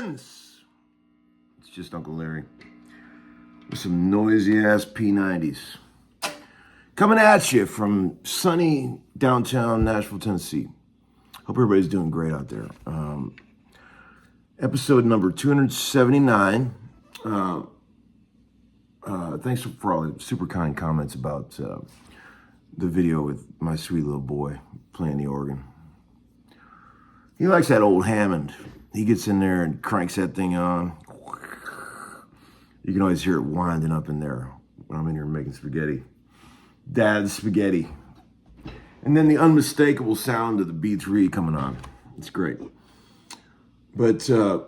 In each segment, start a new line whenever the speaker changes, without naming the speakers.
friends. It's just Uncle Larry with some noisy ass P90s. Coming at you from sunny downtown Nashville, Tennessee. Hope everybody's doing great out there. Episode number 279. Thanks for all the super kind comments about the video with my sweet little boy playing the organ. He likes that old Hammond. He gets in there and cranks that thing on. You can always hear it winding up in there when I'm in here making spaghetti. Dad's spaghetti. And then the unmistakable sound of the B3 coming on. It's great. But, man,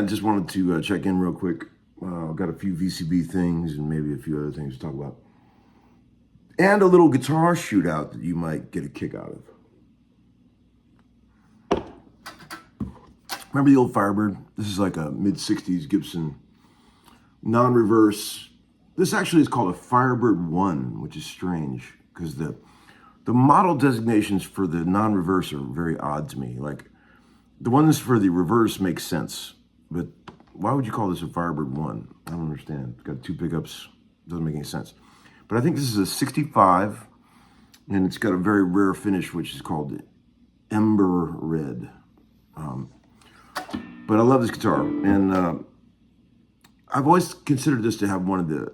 I just wanted to check in real quick. Got a few VCB things and maybe a few other things to talk about. And a little guitar shootout that you might get a kick out of. Remember the old Firebird? This is like a mid-60s Gibson non-reverse. This actually is called a Firebird 1, which is strange because the model designations for the non-reverse are very odd to me. Like the ones for the reverse make sense, but why would you call this a Firebird 1? I don't understand. It's got 2 pickups. Doesn't make any sense. But I think this is a 65, and it's got a very rare finish, which is called Ember Red. But I love this guitar, and I've always considered this to have one of the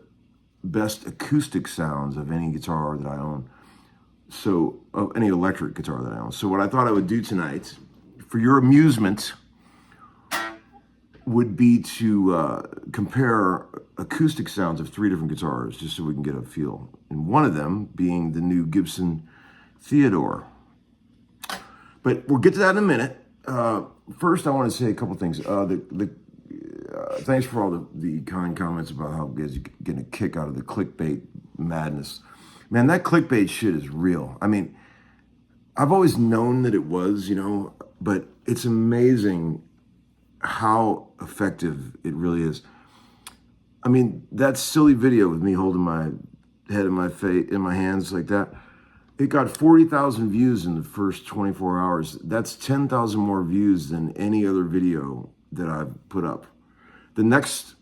best acoustic sounds of any guitar that I own. So, of any electric guitar that I own. So what I thought I would do tonight, for your amusement, would be to compare acoustic sounds of 3 different guitars, just so we can get a feel. And one of them being the new Gibson Theodore. But we'll get to that in a minute. First, I want to say a couple things. Thanks for all the kind comments about how you guys are getting a kick out of the clickbait madness. Man, that clickbait shit is real. I mean, I've always known that it was, but it's amazing how effective it really is. I mean, that silly video with me holding my head in my face, in my hands like that, it got 40,000 views in the first 24 hours. That's 10,000 more views than any other video that I've put up. The next,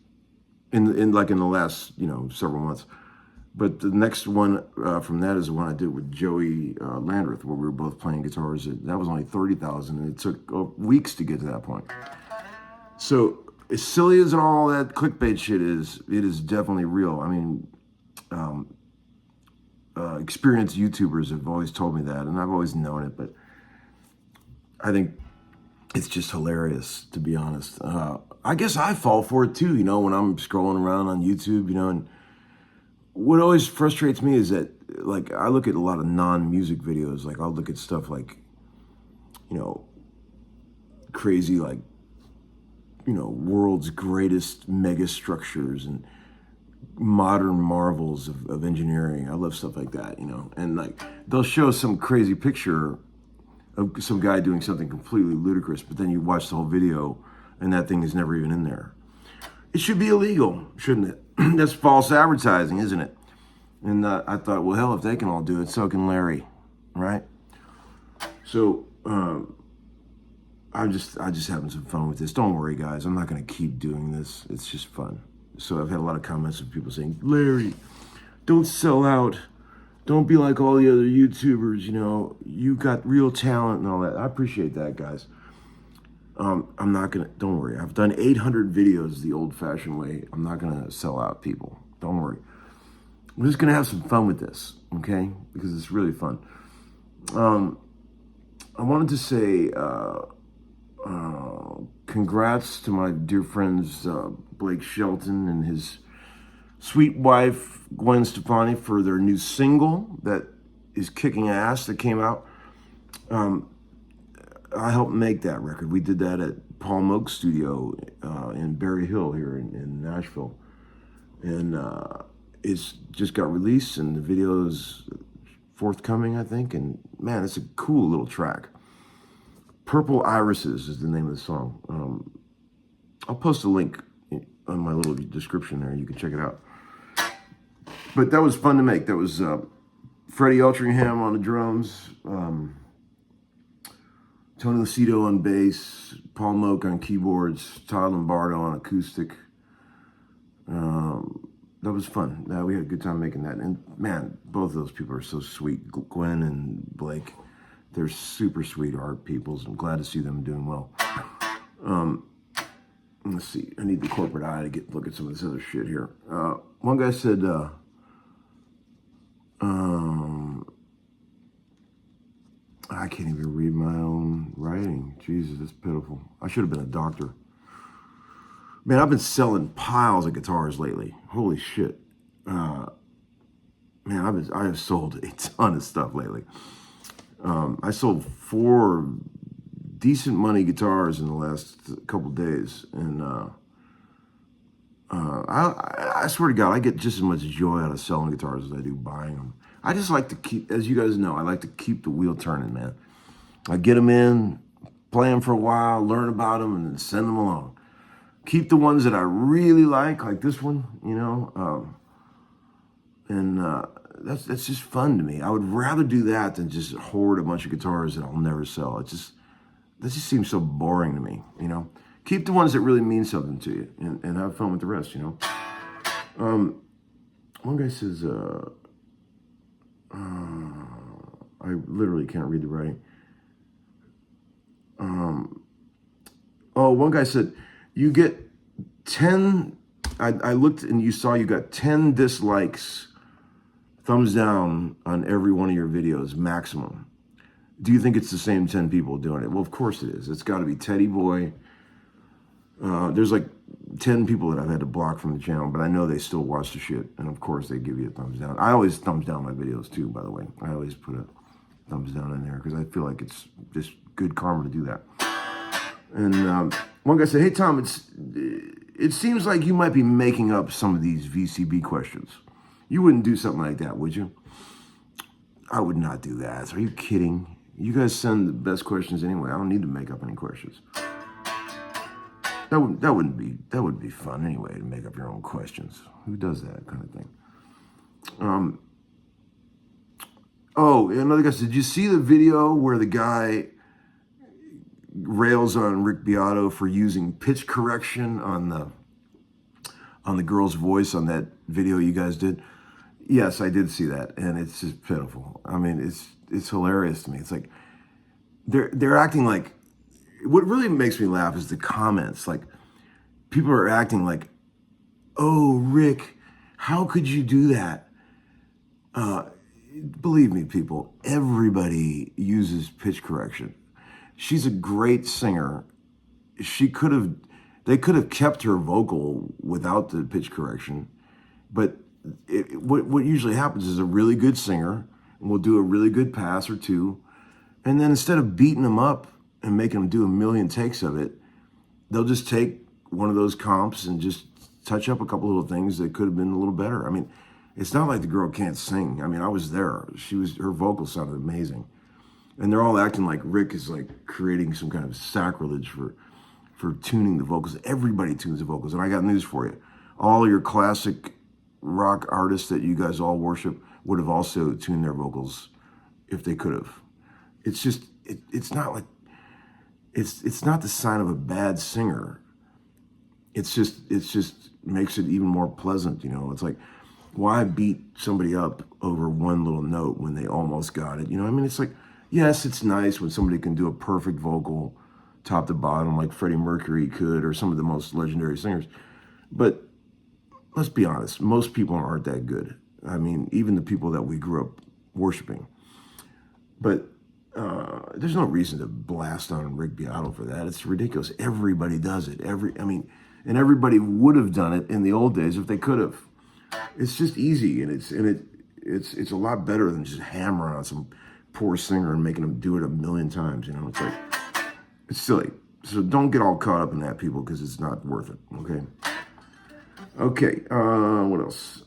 in the last, several months. But the next one from that is the one I did with Joey Landreth, where we were both playing guitars. That was only 30,000, and it took weeks to get to that point. So as silly as all that clickbait shit is, it is definitely real. I mean, experienced YouTubers have always told me that, and I've always known it, but I think it's just hilarious, to be honest. I guess I fall for it too, when I'm scrolling around on YouTube, and what always frustrates me is that, like, I look at a lot of non-music videos. Like, I'll look at stuff like, crazy, like, world's greatest mega structures and modern marvels of engineering. I love stuff like that, and like they'll show some crazy picture of some guy doing something completely ludicrous, but then you watch the whole video and that thing is never even in there. It should be illegal, shouldn't it? That's false advertising, isn't it? And I thought, well, hell, if they can all do it, so can Larry, right? So I'm just having some fun with this. Don't worry, guys. I'm not going to keep doing this. It's just fun. So I've had a lot of comments of people saying, Larry, don't sell out. Don't be like all the other YouTubers, you got real talent and all that. I appreciate that, guys. I'm not going to, don't worry. I've done 800 videos the old fashioned way. I'm not going to sell out people. Don't worry. We're just going to have some fun with this, okay? Because it's really fun. I wanted to say, congrats to my dear friends Blake Shelton and his sweet wife Gwen Stefani for their new single that is kicking ass that came out. I helped make that record. We did that at Paul Moak's studio in Berry Hill here in Nashville, and it's just got released and the video is forthcoming, I think. And man, it's a cool little track. Purple Irises is the name of the song. I'll post a link on my little description there. You can check it out. But that was fun to make. That was Freddie Eltringham on the drums. Tony Lucido on bass, Paul Moak on keyboards, Todd Lombardo on acoustic. That was fun. We had a good time making that. And man, both of those people are so sweet. Gwen and Blake, they're super sweetheart peoples. I'm glad to see them doing well. Let's see. I need the corporate eye to look at some of this other shit here. One guy said, I can't even read my own writing. Jesus, that's pitiful. I should have been a doctor. Man, I've been selling piles of guitars lately. Holy shit. Man, I have sold a ton of stuff lately. I sold 4 decent money guitars in the last couple days. And I swear to God, I get just as much joy out of selling guitars as I do buying them. I just like to keep, as you guys know, I like to keep the wheel turning, man. I get them in, play them for a while, learn about them, and then send them along. Keep the ones that I really like this one, you know, that's just fun to me. I would rather do that than just hoard a bunch of guitars that I'll never sell. That just seems so boring to me, you know. Keep the ones that really mean something to you, and have fun with the rest, you know. One guy says, I literally can't read the writing. One guy said, you get 10, I looked and you saw you got 10 dislikes, thumbs down on every one of your videos, maximum. Do you think it's the same 10 people doing it? Well, of course it is. It's got to be Teddy Boy. There's like 10 people that I've had to block from the channel, but I know they still watch the shit. And of course they give you a thumbs down. I always thumbs down my videos too, by the way. I always put a thumbs down in there because I feel like it's just good karma to do that. And one guy said, hey, Tom, it seems like you might be making up some of these VCB questions. You wouldn't do something like that, would you? I would not do that. Are you kidding? You guys send the best questions anyway. I don't need to make up any questions. That would be fun anyway, to make up your own questions. Who does that kind of thing? Another guy said, did you see the video where the guy rails on Rick Beato for using pitch correction on the girl's voice on that video you guys did? Yes, I did see that, and it's just pitiful. I mean, it's hilarious to me. It's like they're acting like, what really makes me laugh is the comments. Like, people are acting like, oh, Rick, how could you do that? Believe me, people, everybody uses pitch correction. She's a great singer. They could have kept her vocal without the pitch correction, but what usually happens is a really good singer will do a really good pass or two, and then instead of beating them up and making them do a million takes of it, they'll just take one of those comps and just touch up a couple little things that could have been a little better. I mean, it's not like the girl can't sing. I mean, I was there. Her vocal sounded amazing. And they're all acting like Rick is like creating some kind of sacrilege for tuning the vocals. Everybody tunes the vocals. And I got news for you. All your classic rock artists that you guys all worship would have also tuned their vocals if they could have. It's just, it's not like, it's not the sign of a bad singer. It's just makes it even more pleasant, you know. It's like, why beat somebody up over one little note when they almost got it? You know, I mean, it's like, yes, it's nice when somebody can do a perfect vocal top to bottom like Freddie Mercury could, or some of the most legendary singers. But let's be honest, most people aren't that good. I mean, even the people that we grew up worshiping. But there's no reason to blast on Rick Beato for that. It's ridiculous. Everybody does it. And everybody would have done it in the old days if they could have. It's just easy, and it's a lot better than just hammering on some poor singer and making them do it a million times. You know, it's like, it's silly. So don't get all caught up in that, people, because it's not worth it. Okay. What else?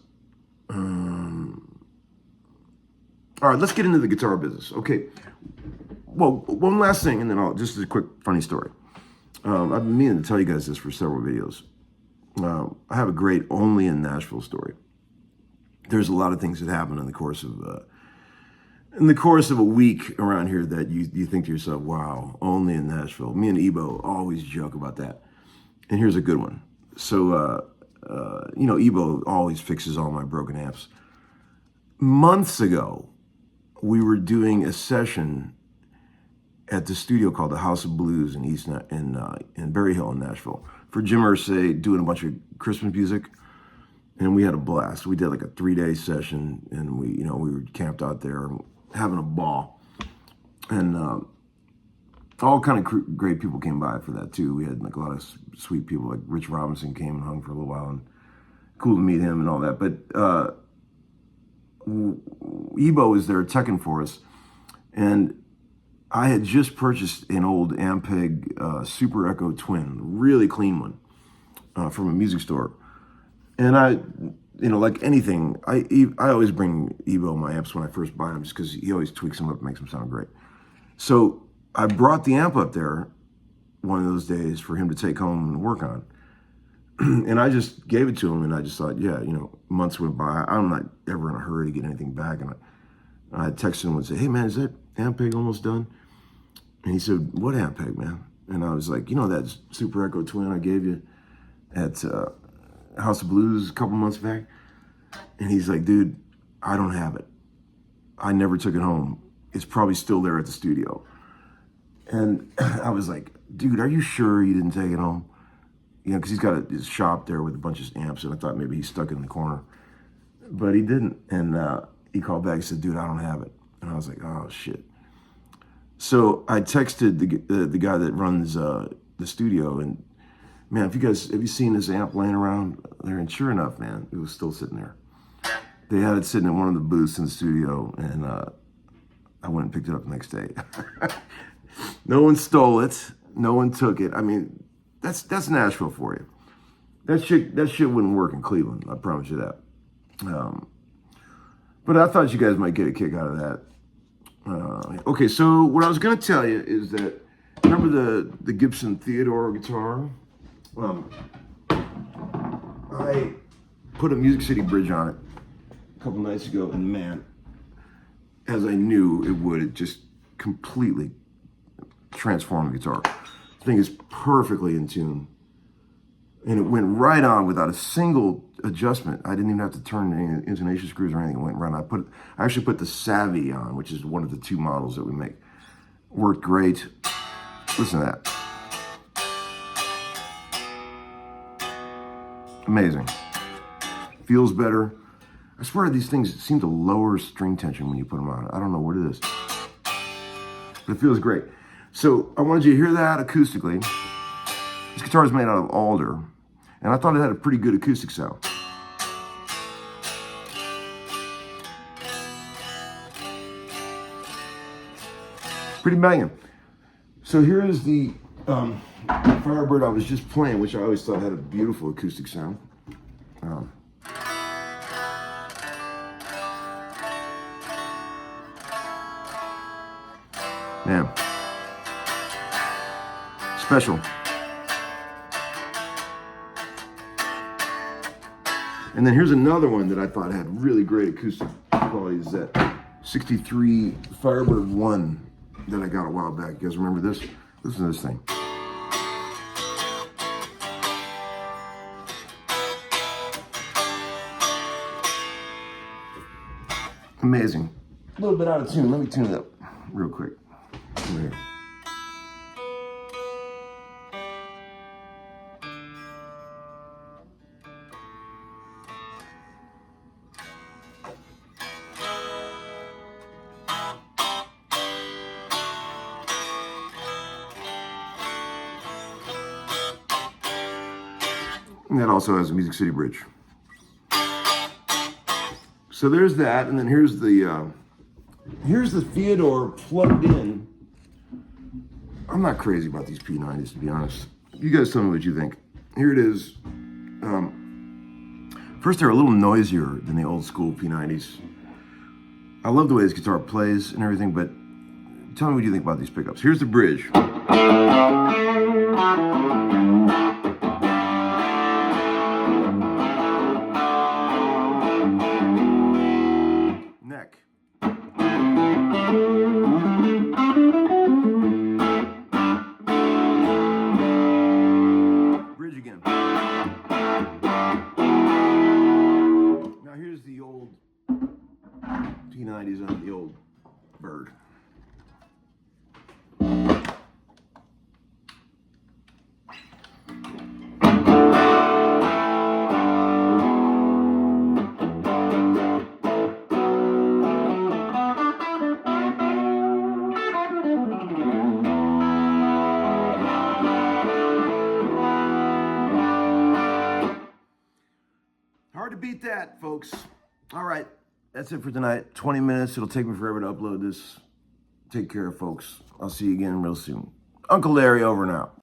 All right, let's get into the guitar business. Okay. Well, one last thing, and then just a quick funny story. I've been meaning to tell you guys this for several videos. I have a great only in Nashville story. There's a lot of things that happen in the course of in the course of a week around here that you think to yourself, wow, only in Nashville. Me and Ebo always joke about that. And here's a good one. So, Ebo always fixes all my broken amps. Months ago, we were doing a session at the studio called the House of Blues in Berry Hill in Nashville for Jim Irsay doing a bunch of Christmas music. And we had a blast. We did like a 3-day session, and we were camped out there having a ball. And all kind of great people came by for that too. We had like a lot of sweet people, like Rich Robinson came and hung for a little while, and cool to meet him and all that. But Ebo was there teching for us, and I had just purchased an old Ampeg Super Echo Twin, really clean one, from a music store. And I, like anything, I always bring Ebo my amps when I first buy them, just because he always tweaks them up and makes them sound great. So I brought the amp up there one of those days for him to take home and work on. And I just gave it to him, and I just thought, months went by. I'm not ever in a hurry to get anything back. And I texted him and said, hey, man, is that Ampeg almost done? And he said, what Ampeg, man? And I was like, that Super Echo Twin I gave you at House of Blues a couple months back? And he's like, dude, I don't have it. I never took it home. It's probably still there at the studio. And I was like, dude, are you sure you didn't take it home? Because he's got his shop there with a bunch of amps, and I thought maybe he stuck it in the corner. But he didn't. And he called back and said, dude, I don't have it. And I was like, oh, shit. So I texted the guy that runs the studio, and man, have you seen this amp laying around there? And sure enough, man, it was still sitting there. They had it sitting in one of the booths in the studio, and I went and picked it up the next day. No one stole it. No one took it. I mean, that's Nashville for you. That shit wouldn't work in Cleveland. I promise you that. But I thought you guys might get a kick out of that. Okay, so what I was going to tell you is that, remember the Gibson Theodore guitar? I put a Music City bridge on it a couple nights ago, and man, as I knew it would, it just completely transformed the guitar. The thing is perfectly in tune, and it went right on without a single adjustment. I didn't even have to turn any intonation screws or anything. It went right on. I actually put the Savvy on, which is one of the 2 models that we make. Worked great. Listen to that. Amazing. Feels better. I swear these things seem to lower string tension when you put them on. I don't know what it is, but it feels great. So I wanted you to hear that acoustically. This guitar is made out of alder, and I thought it had a pretty good acoustic sound. Pretty banging. So here is the Firebird I was just playing, which I always thought had a beautiful acoustic sound. Man, special. And then here's another one that I thought had really great acoustic qualities, that 63 Firebird 1 that I got a while back. You guys remember this? Listen to this thing. Amazing. A little bit out of tune. Let me tune it up real quick. Right here. And that also has a Music City bridge. So there's that, and then here's the Theodore plugged in. I'm not crazy about these P90s, to be honest. You guys tell me what you think. Here it is. First, they're a little noisier than the old school P90s. I love the way this guitar plays and everything, but tell me what you think about these pickups. Here's the bridge. Neck. beat that, folks. All right, that's it for tonight. 20 minutes. It'll take me forever to upload this. Take care, folks. I'll see you again real soon. Uncle Larry over and out.